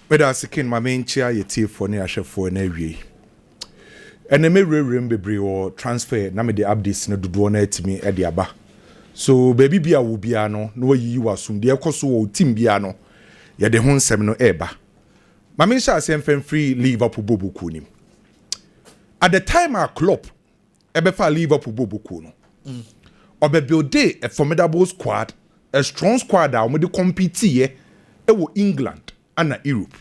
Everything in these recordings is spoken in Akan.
But as a king, my main chair, ye tea for near chef for an area. And the mere room be or transfer, na me the updates no do to me at the aba. So baby bia will be ano, no you assume the coso team biano, ya the home seminal eba. My main shall send free Liverpool Bobo Kunim. At the time our club, ebefa Liverpool Bobo Kuno. Obe build a formidable squad, a strong squad that will compete here, England and Europe.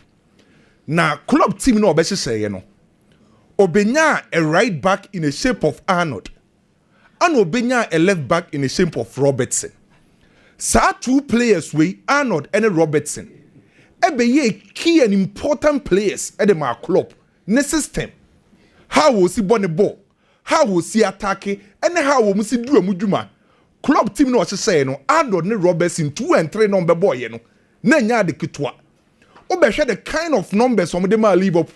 Now, club team no obese say no. Obenya a right back in the shape of Arnold. And Obenya a left back in the shape of Robertson. Sa two players we Arnold and Robertson. Ebeye key and important players at the club. Ne system. How will see bonne ball? How will see attack? And how will see do a mujuma? Club team no say no. Arnold and Robertson 2 and 3 number boy no. Nenya de kitwa. Obehwe the kind of numbers from the Liverpool.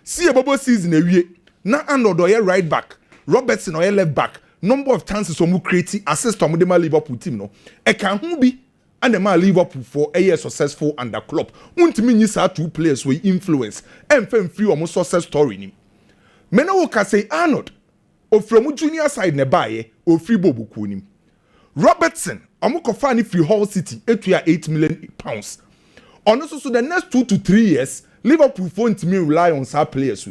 See a bubble season a year. Na Arnold or right back, Robertson or left back. Number of chances from create assist from the Liverpool team no. E can who be and the Liverpool for a year successful under club. Untimi ni sa two players we influence and fem free almost success story ni. Mena wo ka say Arnold o from junior side ne baye o free bobu kunim. Robertson amoko fa ni free Hull City etua £8 million. Also, so the next 2 to 3 years, Liverpool won't rely on our players.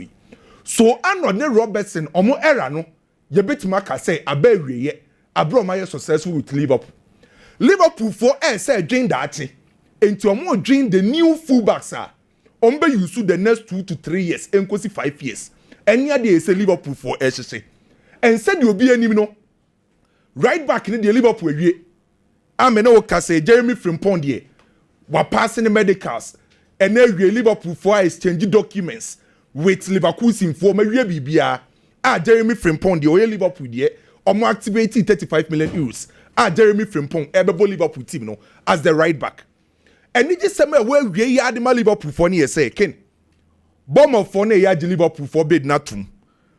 So, Arnold and Robertson, omo era no, ye bet maka say, abe ye, abro my successful with Liverpool. Liverpool for say join that, into omo join the new fullbacks are. Ombe use the next 2 to 3 years, enkosi 5 years. Any day say Liverpool for say. And said you'll be any no. Right back in the Liverpool ye. Ameno say Jeremy Frimpong ye. We're passing the medicals and then we Liverpool for exchange documents with Liverpool for Maria Bibia. Jeremy Frimpong, the oil Liverpool there, or activating €35 million. Jeremy Frimpong, Ebebo Liverpool team no, as the right back. And it is somewhere where we are the Liverpool for near say, Ken. Bomb of Fone ya Liverpool for bid natum.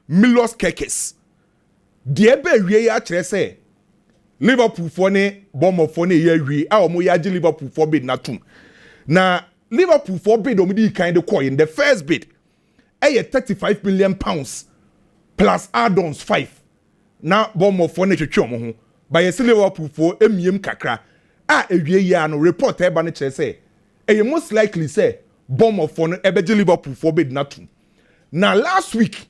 Milos Kekes. The Ebe we are say. Liverpool phone bomb of phone ye we our mo yaji Liverpool for bid natum. Na Liverpool for bid omidi kind of coin the first bid. £35 million plus add-ons 5. Na bomb of phone chwetwe mo ho. By a Liverpool for emiem kakra. Ewie ya no report e ba ne kire say. Most likely say bomb of phone ebeji Liverpool for bid natum. Na last week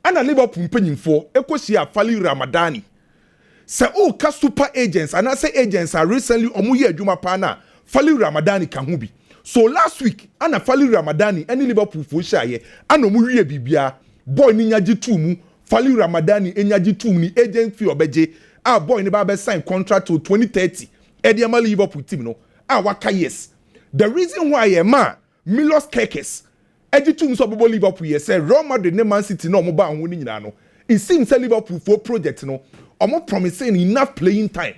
ana Liverpool mpanyimfo ekosia Fali Ramadani. Say ka super agents and I say agents are recently omuye adwuma pa na Fali Ramadani kan ho bi. So last week ana Fali Ramadani any Liverpool fo shaye ana omuye bibia boy ni nyaji tu mu Fali Ramadani enyaji tu mu ni agent fi obeje boy ni ba be sign contract to 2030 Ediama Liverpool team no waka yes. The reason why Milos Kekes eji tu mu so bobo Liverpool yes say Real Madrid ne Man City no mo ba ho ni nyina no. It seems say Liverpool for project no omo promising enough playing time.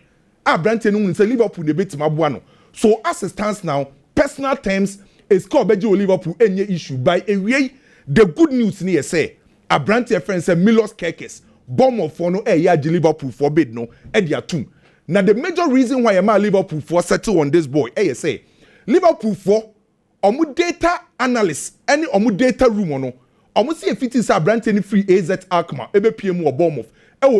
Brandon no say Liverpool dey bet maboa no. So as it stands now, personal terms is called beji Liverpool any issue by a way. The good news ni say Brandon friend say Milos Kekes bomb of no ya Liverpool for bid no e dia tum. Now the major reason why Liverpool for settle on this boy say Liverpool for omu data analyst any omu data room no omu see if it is Brandon free AZ Alkmaar ebe PM or bomb of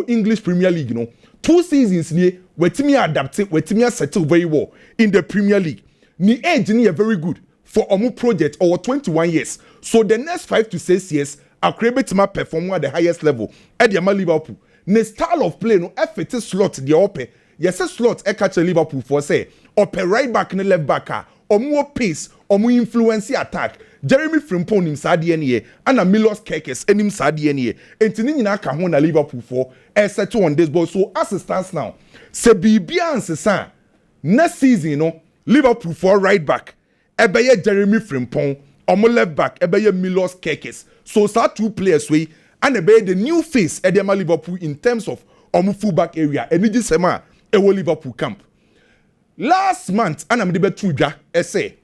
English Premier League, 2 seasons near wetimi adapted, wetimi settle very well in the Premier League. Ni age ni very good for omu project over 21 years. So the next 5 to 6 years, I'll create my perform at the highest level at the Liverpool. Ne style of play no effort slot the open. Yes, slot catch Liverpool for say open right back and left back. Omu pace, omu influence attack. Jeremy Frimpong him sadi ene and Milos Kekes him sadi ene. Entini nyina ka ho na Liverpool for settle on this ball. So as it stands now, se bibia ansesa next season no Liverpool for right back ebeye Jeremy Frimpong, omo left back ebeye Milos Kekes. So start 2 players we and ebeye the new face at the Liverpool in terms of omo fullback area. Eniji sema ewo Liverpool camp. Last month ana me de betu dwa say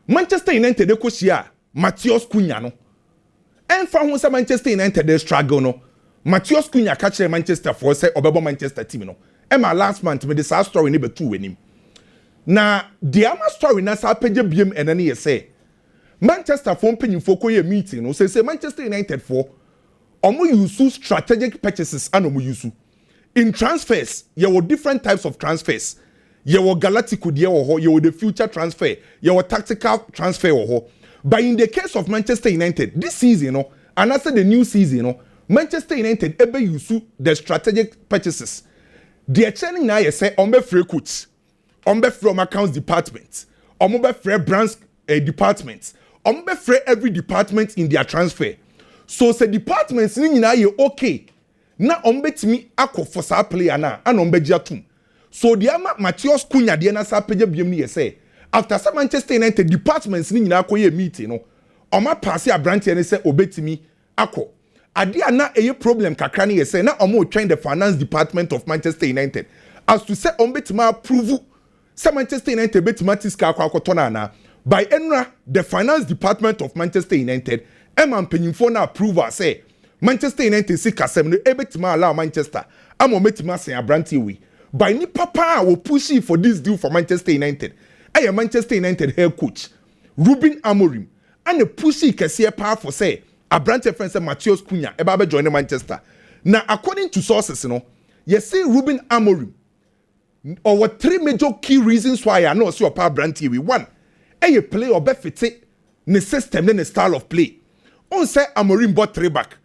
Manchester United de kosia Matheus Cunha no. Enfa ho say Manchester United de struggle no. Matheus Cunha catch Manchester for say obebo Manchester team no. E ma last month me the sad story ni betu wenim. na the ama story na sa page biem ene ne say Manchester for mpanyimfo ko ye meeting no say Manchester United for omo use strategic purchases and omo use in transfers. There were different types of transfers. There were galactical there or you were the future transfer, there were tactical transfer or. But in the case of Manchester United this season, and after the new season, Manchester United ebe use the strategic purchases. The churning now say on be free coach, on be from accounts department, on be free brands departments, on be free every department in their transfer. So say departments ni na ye okay. Na on betimi akọ for sa player na and on be jatum. So the ama Matheus Cunha de na sa page biem ni say after some Manchester United departments ni nyina akọ ye meeting no. Oma pass ya branch ni say obetimi akọ. Ade na eye problem kakra ni say na omo train the finance department of Manchester United as to say on betimi approve some Manchester United betimi tiska akọ na by enra the finance department of Manchester United Emma Penyimfo na approval say Manchester United si kasem no ebetima allow Manchester amo metima sen abrantie we by ni papa will push for this deal for Manchester United aye Manchester United head coach Ruben Amorim and a pushy kese pa for say abrantie friend say Matheus Cunha eba be join Manchester now according to sources you see Ruben Amorim or what three major key reasons why I know see your abrantie we one aye play or be fit ne system ne style of play on say Amorim bought 3 back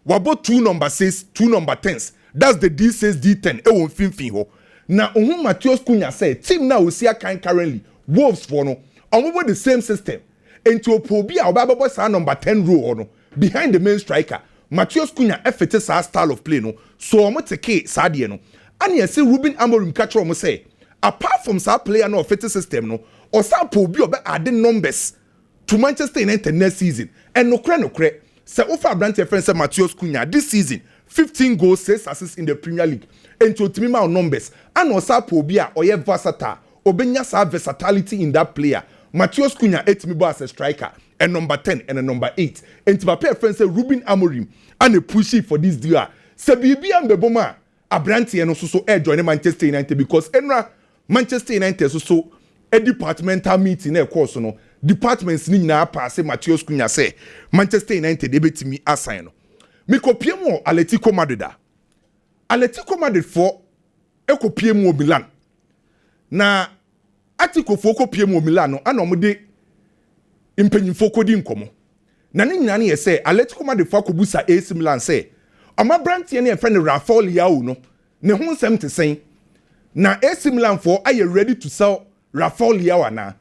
wabo 2 number 6 2 number 10s that's the D6 D10 e won finfin ho na ohun Matheus Cunha say team na we see currently Wolves for no omo the same system into opobi a obababo sa number 10 row no behind the main striker Matheus Cunha effete sa style of play no so omo take sa de no and you see Ruben Amorim catch omo say apart from sa player no effete system no or sa opobi oba add numbers to Manchester United next season and no kre say ofa branch friend say Matheus Cunha this season 15 goals 6 assists in the Premier League and to ultimate numbers and osa pobia oye versatile obenya sa versatility in that player Matheus Cunha etimi as a striker and number 10 and a number 8 and to my friend say Ruben Amorim and a pushy for this deal say bibi am beboma abrantie no so join Manchester United because enra Manchester United so a departmental meeting e course no departments ni na pass Matheus Cunha say Manchester United ebetimi assign no me kopie mo Atletico Madrid for ekopie mo Milan na Atletico for kopie mo Milan no ana omde impanyimfo kodi nkomo na ne nyina ne say Atletico Madrid for kobusa AC Milan say ama brantie ne friend Rafael Leao no ne ho nsem te sen na AC Milan for are you ready to sell Rafael Leao na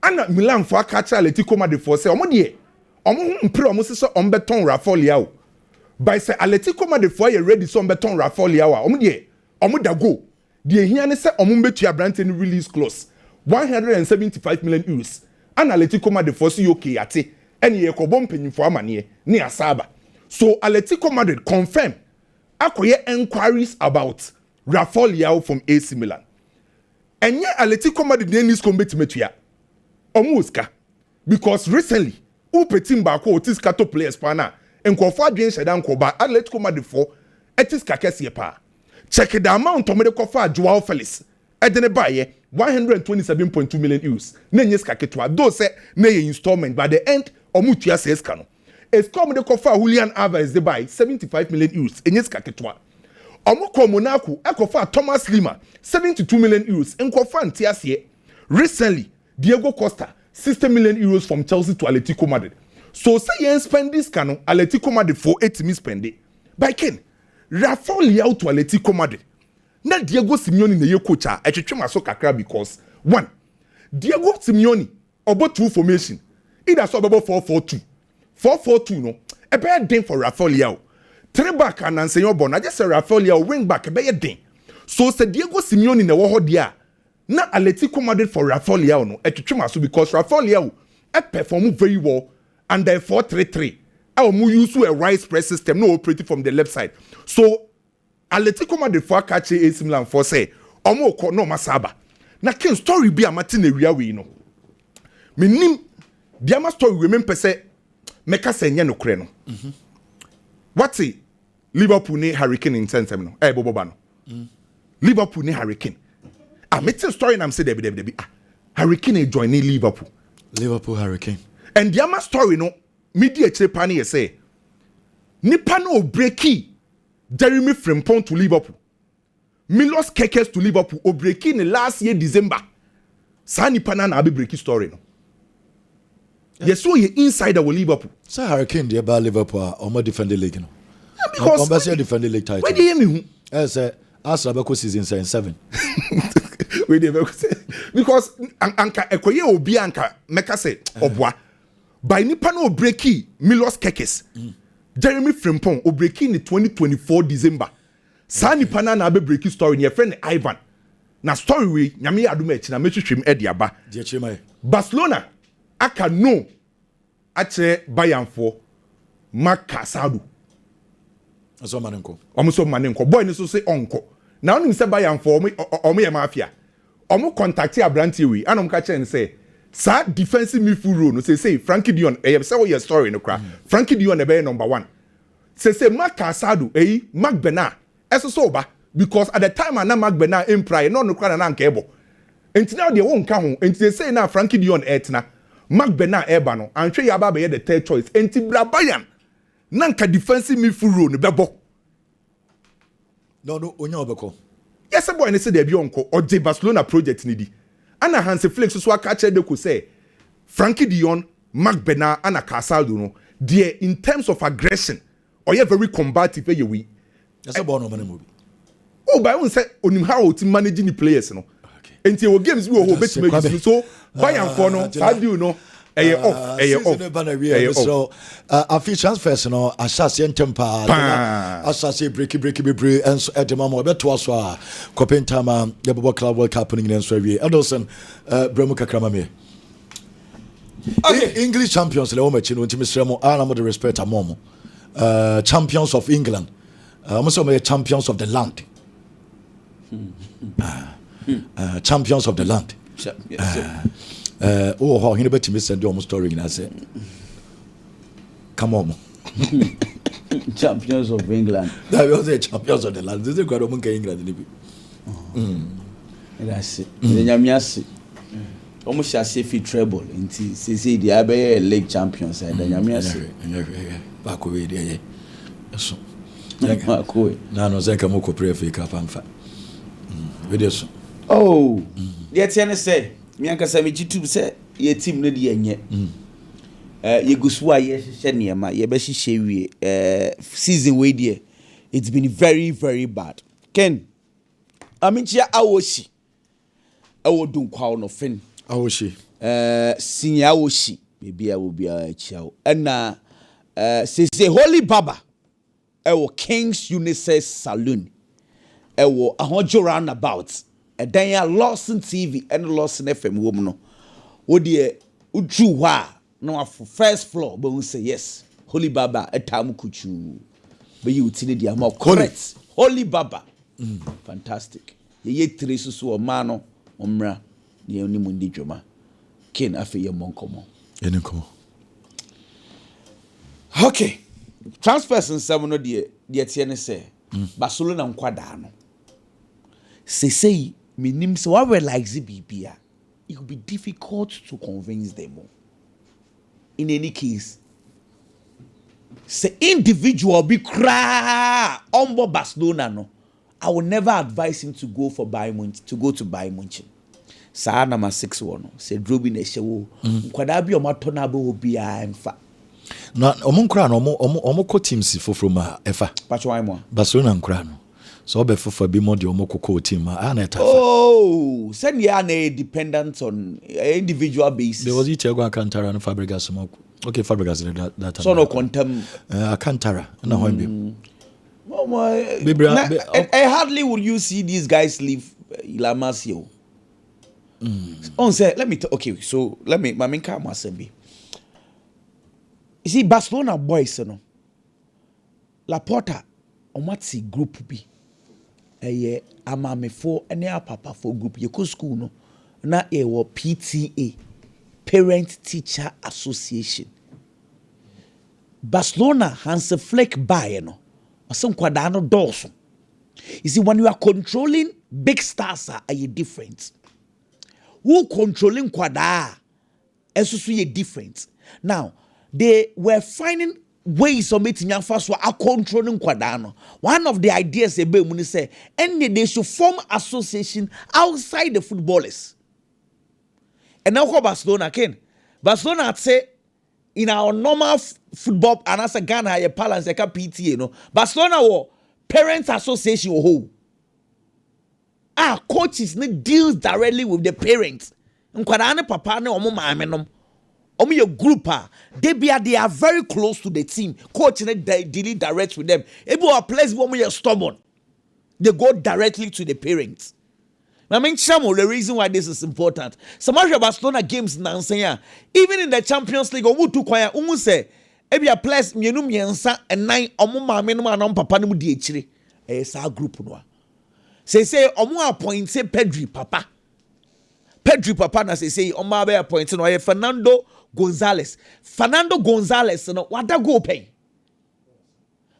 ana Milan for catch Atletico Madrid for say omo de omo mpre omo se so ombeton Rafael Leao by say Atletico Madrid for you ready so ombeton Rafael Leao omo de omo da go de hia ne se omo betua brand any release clause 175 million euros ana Atletico Madrid for say okay ate ene ye kobom panyimfo amane ne asaba so Atletico Madrid confirm akoye enquiries about Rafael Leao from AC Milan enye Atletico Madrid ne nis kombetimetua omuska because recently upetim ba ko otiska to players pa na enkofo adwen shedan ko ba Atletico Madrid for etiska kese pa check the amount omede ko fa Joao Felix edene ba ye 127.2 million euros na nyeska ketwa do se na ye installment by the end omutua se eska no eska omede ko fa Julian Alvarez de buy 75 million euros enyeska ketwa omukọ Monaco ekofa Thomas Lima 72 million euros enkofa ntiase recently Diego Costa 60 million euros from Chelsea to Atletico Madrid. So say you spend this canon Atletico Madrid for 8 million spend it. By Kane, Rafael Leao to Atletico Madrid. Now Diego Simeone ne ye coach a etwetwe so kakra because one, Diego Simeone about 2 formation. Either so about 4-4-2. 4-4-2 no. E be den for Rafael Leao. 3 back and Ansenio Bon. I just say Rafael Leao wing back e be den. So say Diego Simeone ne wo ho dia. Na Atletico Madrid for Rafael Leao no etwetwe so because Rafael Leao perform very well under 4-3-3. Our mu use a right press system no operating from the left side. So Atletico Madrid for catch AC Milan for say omo ko no masaba. Na ken story bi amate na wia we no. Menim biama story we mempese meka senye no kre no. What's it? Liverpool ne Hurricane in Centem no. Bobo ba no. Liverpool ne Hurricane. I met a story and I'm saying Debbie. Hurricane joining Liverpool. Liverpool Hurricane. And the other story no media chepani say nipa no breaki Jeremy Frimpong to Liverpool. Milos Kekes to Liverpool o breaki in last year December. Sa nipa na abi breaki story no. Yes, so you insider with Liverpool. So Hurricane the about Liverpool or more defend the league no. Because defend the league title. Where do you hear me? As Arsenal season 7. Because anka ekoye obi anka meka say obwa by nipa no breaki Milos Kekes Jeremy Frimpong o breaki in 2024 December sa nipa na be breaki story your friend Ivan na story we nyame adom echi na metwetwem e dia ba Barcelona aka no ache Bayernfo Maka Sadu aso manenko omo manenko boy ni so say onko na onim say Bayernfo omo ye mafia omo contact Abranti we anom ka chen say sa defensive midfield role no say Frankie Dion say what your story no kra Frankie Dion e be number 1 say Maka Sadu Mark Bernard so ba because at the time na Mark Bernard empire no kra na nka ebo enti na de won ka ho enti say na Frankie Dion etna Mark Bernard eba no antwe ya ba be the third choice enti bra Bayern na nka defensive midfield role no bebo no onya obeko. Yes, boy, and say there be onko or the Barcelona project nidi. Anna Hansi Flick so catch de ko say Frankie Dion, Mark Bernard, Anna Casaldo no. There in terms of aggression, or you very combative you we. That's a born of movie. Oh, by one say onim how to managing the players no. Okay. Until our games we will bet make so Bayern for no. How do you know? So a few transfers no asase ntempa asase break and so at the moment beto aso a kopentama the Bobo Club World Cup in so wie Edelson Bremu kakrama me okay English champions le o machi no ntimi sremo ana mo the respect amom champions of England almost some champions of the land champions of the land oh, he never to send your story in I say, come on, champions of England. That was the champions of the land. This is quite a England. That's it. The Yamiasi almost a safe treble. See the Abbey League champions and the Yamiasi. Back away there. So, no, Zakamoko pray for Cup and fat. Videos. Oh, yet, say. Mianka say me YouTube say ye team no de enye ye gusua ye hye niema ye be hye wie season we there it's been very very bad Ken aminchia awoshi awodun kwa no fin awoshi senior awoshi bebia wo bia chiao na say Holy Baba ewo King's Unisex Saloon ewo ahojo roundabout dan ya Lawson TV and Lawson FM wo mu no wo de udru hwa na first floor but we say yes Holy Baba etam kuchu be you tini dia more correct Holy Baba fantastic ye three so o ma no omra ye oni mu ndi dwoma Ken afi ye monkomo enko okay transfers in seven no de tie ne say Barcelona nkwada no say minim so what we like Bibia it would be difficult to convince them all. In any case say individual be cry on Barcelona no I will never advise him to go to Bayern Munich. Sa number 6 one say drobi na hyewo nkwada bi o matona ba obi a emfa na omonkra no omo teams foforo ma efa patchwan mo Barcelona nkra no so be fofa bi mo de omokoko team na eta oh send ya na dependent on individual basis there was Thiago Alcantara and Fabregas mo okay Fabregas that time so no quantum Alcantara na hon oh my I hardly will you see these guys leave La Masia. On say let me okay so let me my main car must be you see Barcelona boys no Laporta on what see group B amamefo ene apapa for group ye ko school no na e wo PTA Parent Teacher Association Barcelona Hansi Flick buy no asan kwada no dolso you see when you are controlling big stars are different. Who controlling kwada is different. Now, they were finding ways of meeting young first are controlling kwadano. One of the ideas they say, and they should form association outside the footballers. And now what Barcelona can? Barcelona say in our normal football and as a Ghana a balance like a PTA, no. Barcelona war parents association who coaches need deals directly with the parents. Nkwadane papa ne omo maame nom. Omo your group they are very close to the team. Coach dealing direct with them. Able a place where you stubborn. They go directly to the parents. I mean, the reason why this is important. Some of Barcelona games now even in the Champions League, omu tu kwaya umu say ebi a place mienu miensa and 9 omo maame no ma papa no di echire. Sa group no. Say omo appoint say Pedri papa na say omo be appoint no Fernando Gonzalez no wada go pay.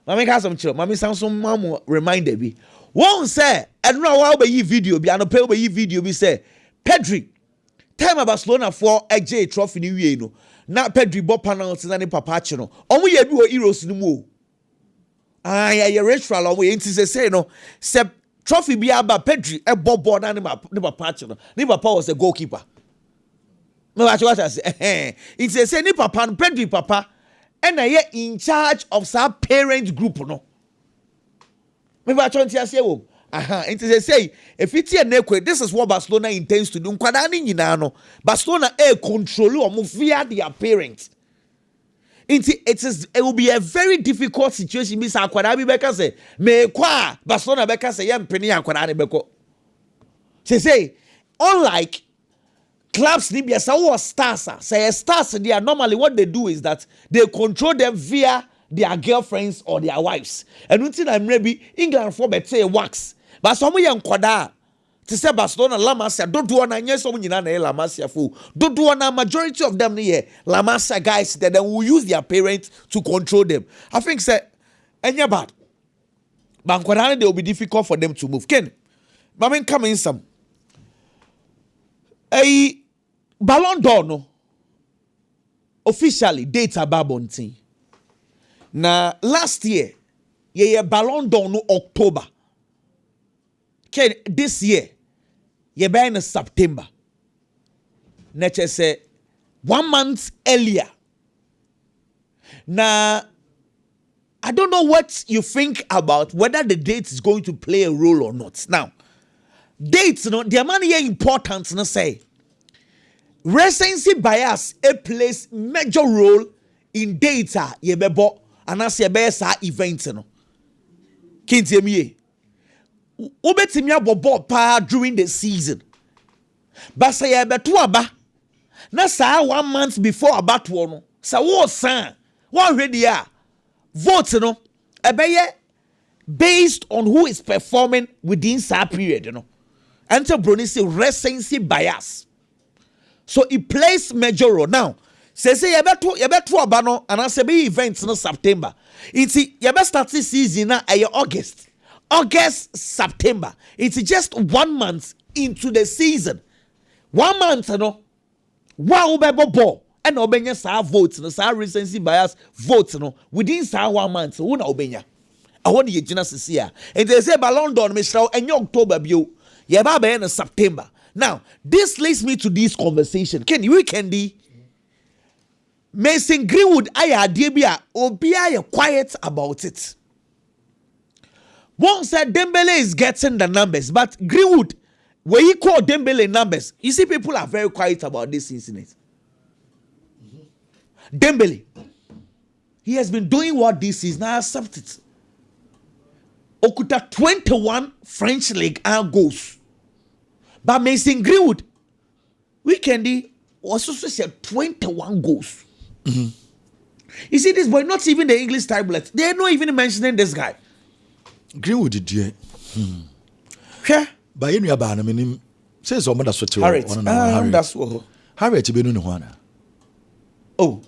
Mami ka some chill. Mami Samsung mamu reminder bi. One say and no wa be video bi anope be video bi say Pedri time Barcelona for AJ trophy ni wie no. Na Pedri bo penalty na ni papa che no. Omo ye bi wo Euros no mu. Ya ritual omo ye nti say no se trophy bi aba Pedri e bobo na ni papa che no. Ni papa was a goalkeeper. No what I say it's say ni papa Pedri papa and I in charge of some parent group no. Me ba chon ti ase wo. It say if it's a nekwe, this is what Barcelona intends to do. Nkwada ni nyina no. Barcelona control omo via their parents. It will be a very difficult situation. Miss Akwada bi beka say me kwa Barcelona beka say yam peni Akwada ne beko. Say unlike clubs Libya stars say stars there normally what they do is that they control them via their girlfriends or their wives. And until I'm maybe England for better wax. But some young kwada to say Barcelona La Masia don't do one yes so na La Masia fool. Don't do one majority of them here La Masia guys that they will use their parents to control them. I think say any bad. But they will be difficult for them to move. Ken, I mean come in some. A Ballon d'Or no officially dates about bonting. Now last year, ye Ballon d'Or no October. Okay, this year, ye be in September. Nature say 1 month earlier. Now, I don't know what you think about whether the date is going to play a role or not. Now, dates, no, the money is important, no say. Recency bias plays major role in data ye bebo and as ye be sa event no. Kinti emiye. Ubetimi abobo pa during the season. But say ye beto aba. Na sa 1 month before about no. Sa wo san. One ready ya. Vote no. Ebeye based on who is performing within that period, you know. Enter Brony say recency bias. So it plays major role. Now, say you better abano and I say be events in September. It's you better start this season now August, September. It's just 1 month into the season. 1 month, you know. Wow, bebo and obenya sa votes, no sa recency bias votes, no within sa 1 month. Who na obenya? I want you to see here. And they say Ballon d'Or, Michelle, and October bio. You be in September. Now, this leads me to this conversation. We can do Mason Greenwood, Obia quiet about it. One said Dembele is getting the numbers, but Greenwood, when you call Dembele numbers, you see people are very quiet about this incident. Dembele, he has been doing what this is now accepted. Okuta 21 French League and goals. But Mason Greenwood, weekendy was also said 21 goals. Mm-hmm. You see this boy, not even the English tablet. They're not even mentioning this guy. Greenwood did you? Yeah. But in your band, I mean, says so much what Harriet. That's what Harriet to be no one. Oh,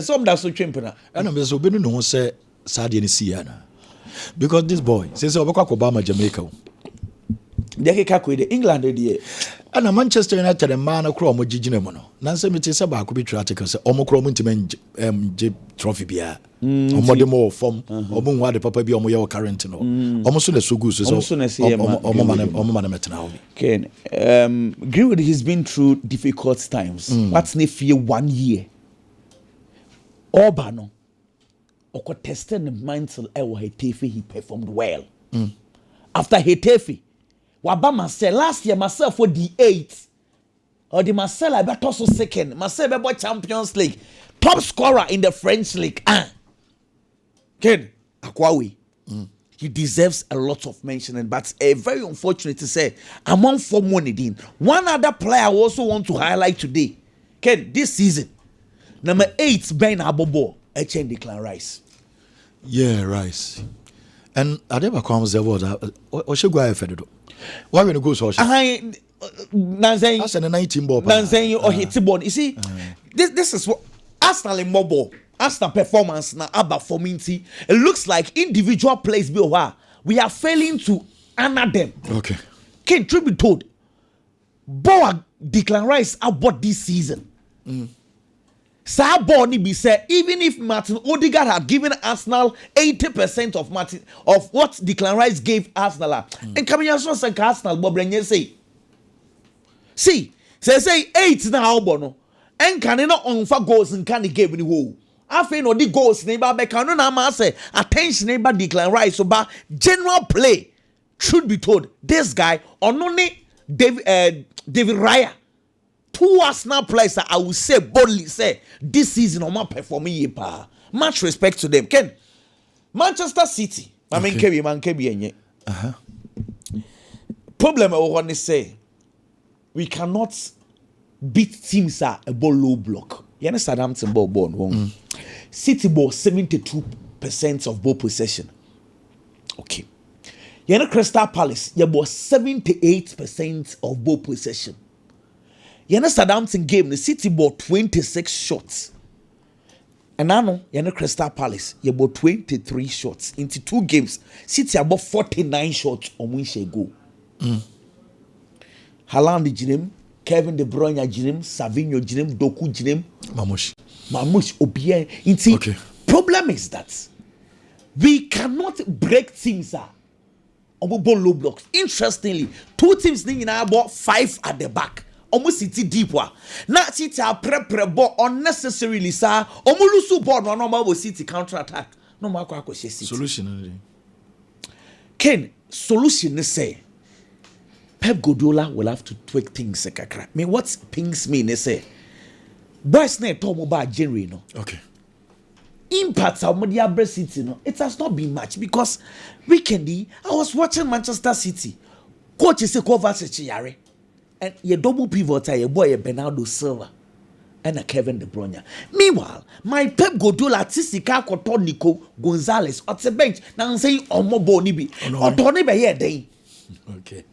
some that's so chimpana. And I'm so been no say Sadi and Siana. Because this boy says Obama Jamaica. They can England dey. And Manchester United and man across Mojigino. Nancy Mitty Sabaku be tratical, Omocrom to trophy beer. Omodemo from Omwa the Papa be Omo current no. Almost the so good so Ken, Greenwood has been through difficult times. What's ne fear 1 year? Orbano. Oko tested the mantle ewa Hetafe, he performed well. After Hetafe, Waba Marcel last year myself for the 8th. Or the Marcel I bet also second. Marcel Bebo Champions League. Top scorer in the French league. Ken Akwawi. He deserves a lot of mentioning, but very unfortunate to say among 4 money. One other player I also want to highlight today. Ken, this season, number 8 Ben Abobo, HN Declan Rice. Yeah, Rice. And I never comes the word. Or should go ahead. Why when it goes social? Nanzay, that's a 19 ball. Nanzay or Hitibon. You see, this is what Arsenal in mobile. Arsenal performance now about for Minty. It looks like individual plays be we are failing to honor them. Okay. Can truth be told, Boa Declan Rice about this season. Saboni be said, even if Martin Odegaard had given Arsenal 80% of what Declan Rice gave Arsenal, and coming out so Arsenal, Bob Renye say, see, say 8 now, Bono, and can not on for goals and can give any woe. I feel no the goals neighbor, but can not say attention neighbor Declan Rice about general play. Should be told, this guy on only David Raya. 2 Arsenal players that I will say boldly say this season on my performing much respect to them. Ken Manchester City. I mean Kebi problem I want to say we cannot beat teams at a ball low block. You understand Southampton ball City ball 72% of ball possession. Okay. You know Crystal Palace, you ball 78% of ball possession. You know Southampton game, the City bought 26 shots. And now, you know Crystal Palace, you bought 23 shots. Into 2 games, City about 49 shots on which they go. Haaland Jinem, Kevin De Bruyne Jinem, Savinho Jinem, Doku Jinem, Mamush Obie. Okay. Problem is that we cannot break teams on low blocks. Interestingly, 2 teams now about 5 at the back. Almost City deep wa. Na City a pre ball unnecessarily sir. Omulusu ball no normal City counter attack. No ma kwa City. Solution. Ken, solution is say Pep Guardiola will have to tweak things kakra. Me what things mean is say boys na talk about January no. Okay. Impact of Media City no. It has not been much because weekendy I was watching Manchester City. Coach is a cover Yare. And your double pivot, your boy Bernardo Silva and a Kevin De Bruyne. Meanwhile, my Pep Guardiola Tisika Koto Nico Gonzalez at the bench. Now I'm saying Omo Bonibi or Tony Bayer Day. Okay.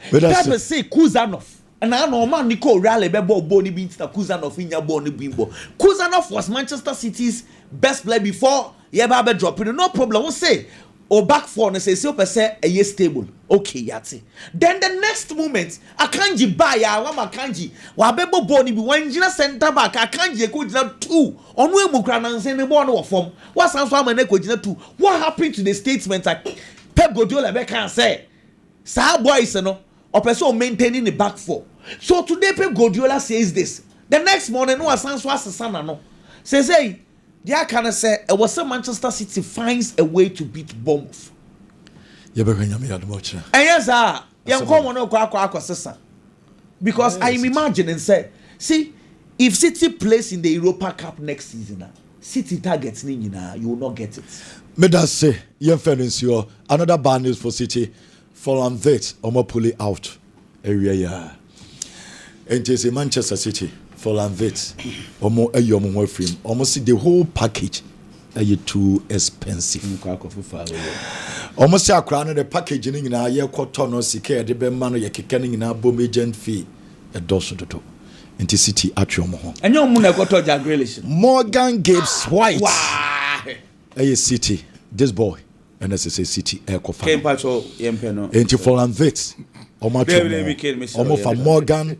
Pep say Kuzanov. And I know man Nico Raleigh Bebo Boni beats the Kuzanov in your Boni Bimbo. Kuzanov was Manchester City's best player before Yaba dropping. No problem. We'll say. Or back for and say a year stable. Okay, yati. Then the next moment, Akanji Baya, Wamakanji, Wabebo Boni, one Jina center back, Akanji Kujina 2. On we Mukran and send the one form. What's answer when Kujina 2? What happened to the statement like Pep Guardiola can say? Sir boys, no, or person maintaining the back 4. So today Pep Guardiola says this. The next morning, no answer was the son, no. Says, hey. Yeah, can I say it was Manchester City finds a way to beat Bournemouth. And yes, because I am imagining say, see, if City plays in the Europa Cup next season, City targets you will not get it. Me that say, another bad news for City. Fulham Vet, Omo pulley out area ya. And it is Manchester City. Fulham Vet, Omo Ayomo frame. Almost see the whole package. Are you too expensive? Almost say a crown the packaging in a year cotton or secure the be man ya kicking in a bomb agent fee a dozen to do. Into City at your home. And your moon got to Jagrelish. Morgan Gibbs White. A City, this boy, and as I say, City Echo Fan. Into Fulham Vet. Omo for Morgan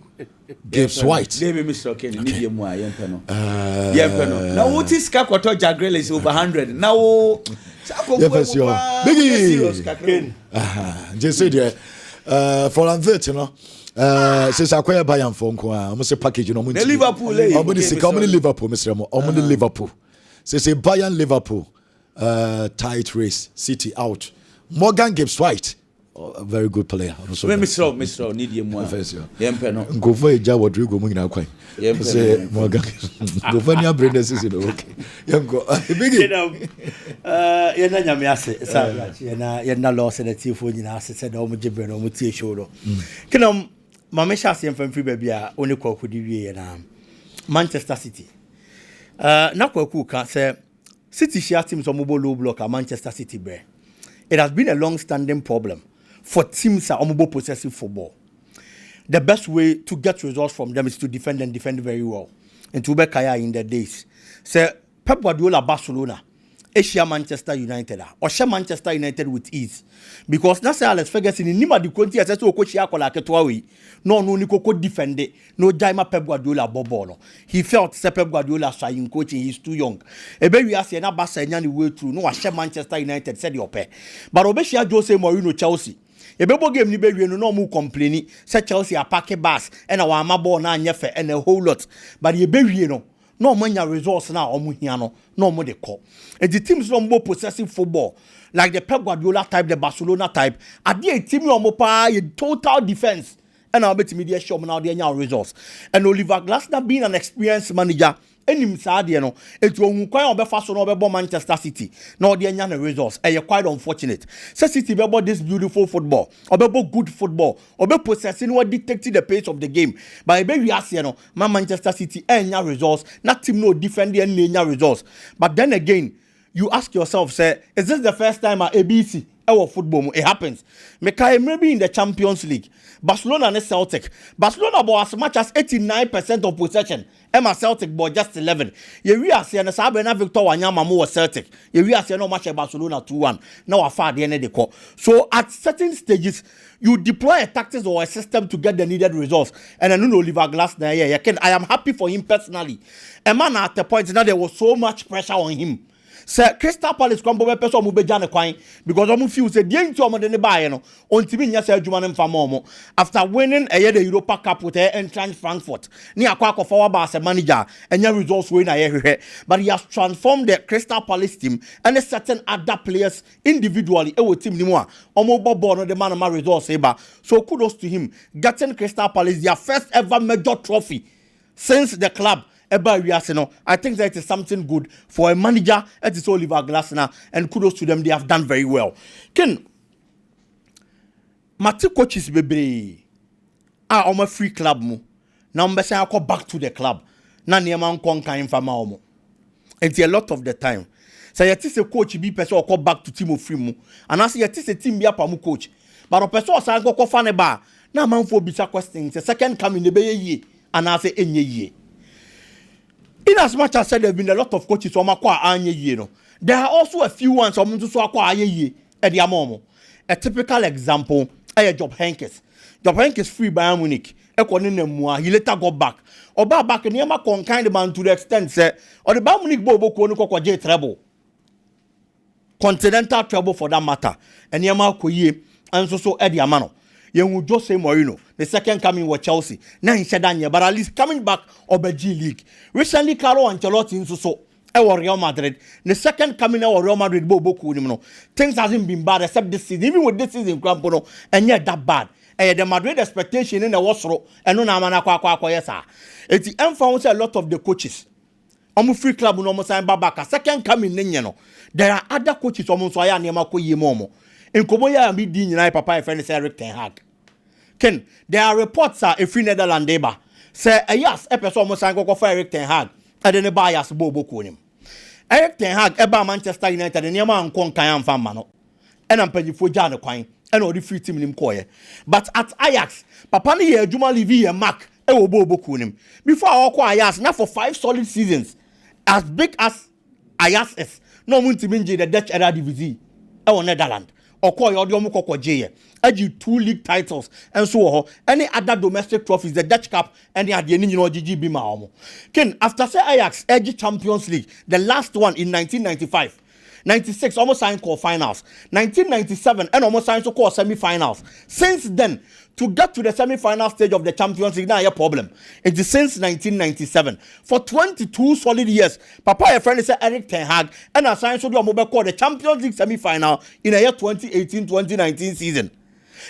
Gibbs White. David Mr. Kane, medium wa yempeno. Yempeno. Now what is Kakoto Jagrel is over 100. Now Biggie. Just say there for an you know. Since I acquire Bayern phone call, I'm say package you know. Liverpool, Liverpool, Mr. Mo. Liverpool. Say Bayern tight race, City out. Morgan Gibbs White. A very good player. Mr. Need you more. Yempeno. Go for a job Rodrigo Mungina Quay. Say Morgan. Go for your brain is okay. Yango. Biggie. Yena nyamiase yena loss na tifo nyina said o mjibre no mutie show do kinam mama shase yemfam free baby a oni kwaku di wie na Manchester City na kwaku ka say City share teams on mobile low block at Manchester City bre. It has been a long standing problem for teams that are mobile possessive football. The best way to get results from them is to defend and defend very well. And to be kaya in the days say Pep Guardiola Barcelona Asia Manchester United or share Manchester United with ease because that's Alex Ferguson in Nima di Conti as to coach Yakola Ketwawi no ni koko defend it no Jaima Pep Guardiola bobo. He felt Pep Guardiola trying coaching he's too young. Ebe we ask na Barca nyani way through no share Manchester United said your pair but obeshia Jose Mourinho Chelsea Ebebo game ni be we no mu complaining say Chelsea a pack bus and our ball na nyefe and a whole lot but ye be we no manya results now omu hia no mo de call. And the teams no more possessive football like the Pep Guardiola type, the Barcelona type. At the team no more pa total defense. And I'll bet media show now the results. And Oliver Glasner being an experienced manager, and him sad you know, it will quite be fast on over Manchester City. Now the results. And you're quite unfortunate. So City about this beautiful football, or about good football, or about possessing what dictated the pace of the game. But we ask you know, my Manchester City and results, not team no defending and results. But then again, you ask yourself, say, is this the first time at ABC our football? It happens. Maybe in the Champions League, Barcelona and Celtic. Barcelona bought as much as 89% of possession. Emma Celtic bought just 11. We are saying Sabena Victor Wanyama more Celtic. We are saying no match Barcelona 2-1. Now a far the end of the call. So at certain stages, you deploy a tactics or a system to get the needed results. And I know Oliver Glasner, I am happy for him personally. A man at the point now there was so much pressure on him. Sir Crystal Palace kwambo be person mu beja ne kwan because omo feel say dey nti omo de ne bae no ontimi nya say adwuma ne mfa momo after winning the Europa Cup with Eintracht Frankfurt ni akwa forward as a manager enya results we na ye but he has transformed the Crystal Palace team and a certain other players individually e wo team ni mu a omo bobo no the man ma results eba so kudos to him getting Crystal Palace their first ever major trophy since the club. I think that is something good for a manager. It is Oliver Glasner, and kudos to them. They have done very well. Ken, Mati coaches bebe on a free club mu. Now I'm saying I go back to the club. Na niema nkonka infama omo. And a lot of the time, so you see a coach be person or go back to team of free mu. And I see you see a team be a pamu coach. But a person or say go fane ba. Na man for bisa questions. The second coming the be ye, and I say enye ye. In as much as said there have been a lot of coaches on anye ye no, there are also a few ones on to so anye ye at the amomo. A typical example, Job Heynckes. Job Heynckes free by Munich. He later got back. Or back in Yama con kind man to the extent say, or the Bayern Munich bobo ko J treble. Continental treble for that matter. And Yama koye and so Eddie Amano. You will just say Mourinho. The second coming was Chelsea. Now he said Daniel, but at least coming back of the G League. Recently, Carlo Ancelotti in so Real Madrid. The second coming of Real Madrid, things hasn't been bad except this season. Even with this season, and yet that bad. And the Madrid expectation in the Wasro and no Namana Kwasa. It's the influence a lot of the coaches. Almost free club no sign Babaka. Second coming in, there are other coaches almost I am Momo. In Komoya and Bidin United Papa and friend Eric Ten Hag. Ken, there are reports a free Netherlands neighbor. Say yes, episode almost I go for Eric Ten Hag. And then the bias Bobo Kunim. Eric Ten Hag, Eba Manchester United, and Yama and Kon Kayan Famano. And I'm paying for Jan Coin, and all the free team in Koye. But at Ajax, Papa Nia Juma Livi and Mac, Ewo Bobo Kunim. Before I acquire Ajax, now for 5 solid seasons, as big as Ajax is, no Muntiminji, the Dutch era division, Netherlands. ɔkɔ yɛ ɔde ɔmo kɔkɔ gye yɛ ɛgye 2 league titles ɛnso wɔ hɔ any other domestic trophies the Dutch Cup ɛne adeɛ ne nyinaa ɔgyegye bi ma ɔmo ken after say Ajax ɛgye Champions League the last one in 1995 96 almost signed call finals 1997 and almost signed to call semi-finals since then to get to the semi-final stage of the Champions League now a problem it is since 1997 for 22 solid years papa your friend is Eric Ten Hag and assigned to do a call the Champions League semi-final in a year 2018-2019 season.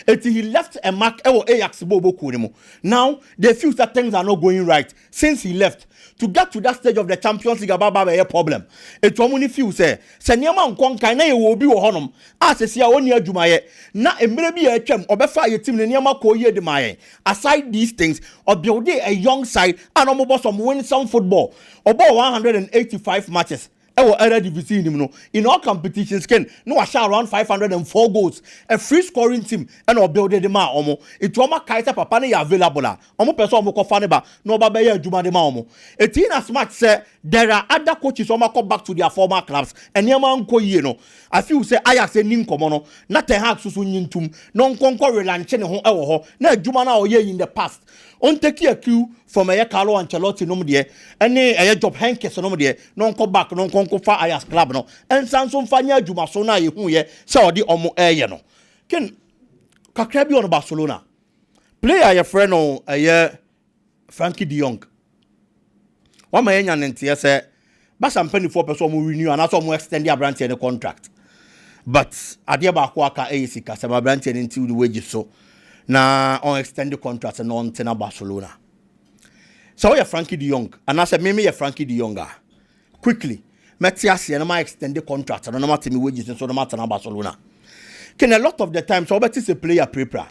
He left a mark Ajax Bobo Kurimo. Now they feel that things are not going right since he left. To get to that stage of the Champions League about a problem. It only few say Senyama Nkonka na will be honum. As a sia only a jumaye. Na a maybe a chem or befa a team Nyama Koye de Maye. Aside these things, or build a young side and almost some win some football. About 185 matches. In all competitions, no share around 504 goals. A free scoring team and or build the ma omo. It wama kaita papa ne available. Omo person omo kofaneba no baba ye juma de ma omo. It in as much say there are other coaches omo come back to their former clubs and yama nko ye no. I feel say Ajax nin komono na Ten Hag susu nyintum no nkonko relance ne ho ewo ho na juma na oye in the past. On take a cue from a Carlo Ancelotti no de any a job Henkes no de non come back non conco fa Ajax club no and Samson Fanya Juma so na ye hu ye so di omo ye no ken kakra bi on Barcelona player your friend no Frankie de Jong one man nya ntie say Barca mpani 4 person mo renew and also mo extend their brand the contract but ade ba ko aka sika say my brand until the wages so na on extend the contract and on tena Barcelona. So you Frankie de Jong and I said me you Frankie de Jong quickly Metias and I extend the contract and no matter me wages and so no matter na Barcelona. Can a lot of the time so bet is a player prepare.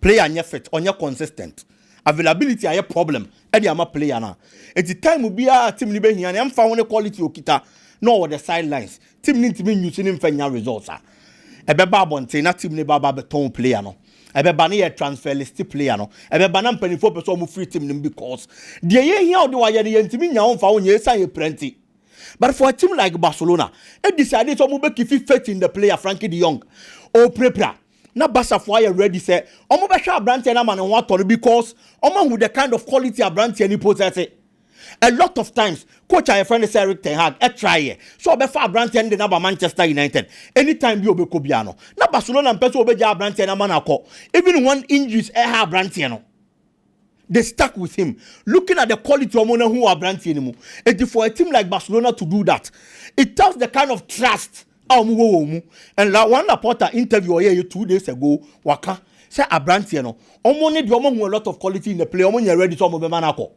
Player on your fit on your consistent. Availability are a problem. Eddie am a player now. At the time will be a team libe here and I'm found quality okita no the sidelines. Team need to be using him for your results. Ebeba bonte na team ne baba beton player no. Ebeba na transfer list player no. Ebeba na mpanifo person mu free team nim because the ye here the wire ye ntimi nya on fa onye san ye plenty. But for a team like Barcelona, it decided to move fit in the player Frankie de Jong or prepare. Na Barca for you ready say omo be sha brand na man want to because omo with the kind of quality a brand any possess it. A lot of times, coach our friend Eric Ten Hag, try so be far brand the number Manchester United. Anytime you be Kobiano. Na Barcelona and Peso be brand na man akọ. Even one injuries have brand no. They stuck with him. Looking at the quality of money who are brand anymore. And for a team like Barcelona to do that, it tells the kind of trust. And like one reporter interview here 2 days ago, waka say a brand no. Omo need a lot of quality in the play. Omo ready to omo be manako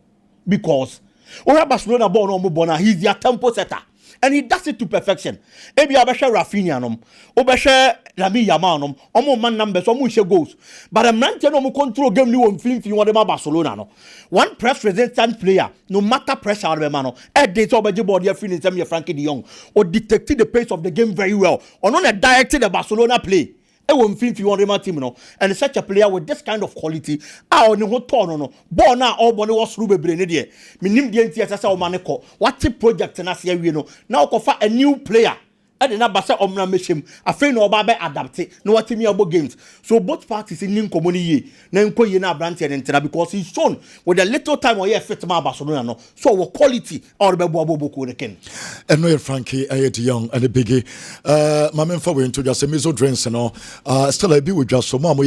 because Barcelona born omo bona he's their tempo setter. And he does it to perfection. Ebi abesha Rafinha nom, obesha Lamine Yamal nom, omo man numbers, omo she goals. But a man no mo control game ni won film fi won Barcelona no. One press resistant player, no matter pressure on the man no, dey to obeje body free in terms of Frankie de Jong, or detected the pace of the game very well. Or not directed the Barcelona play. Won film fi won team no. And such a player with this kind of quality, on ho turn no. Ball na all body was through bebre ne de. Minim de ntia sasa o maneko. What project na se awie no. Now ko fa a new player. And then Barca omna meshim afei no oba be adapt no what me abo games so both parties in common ye na nko ye na brand and because he's shown with a little time or ye fit ma Barcelona no so our quality or be bo boku ne ken and no Frankie ayet young and the biggie my men for we into just a meso drinks no still I be with just so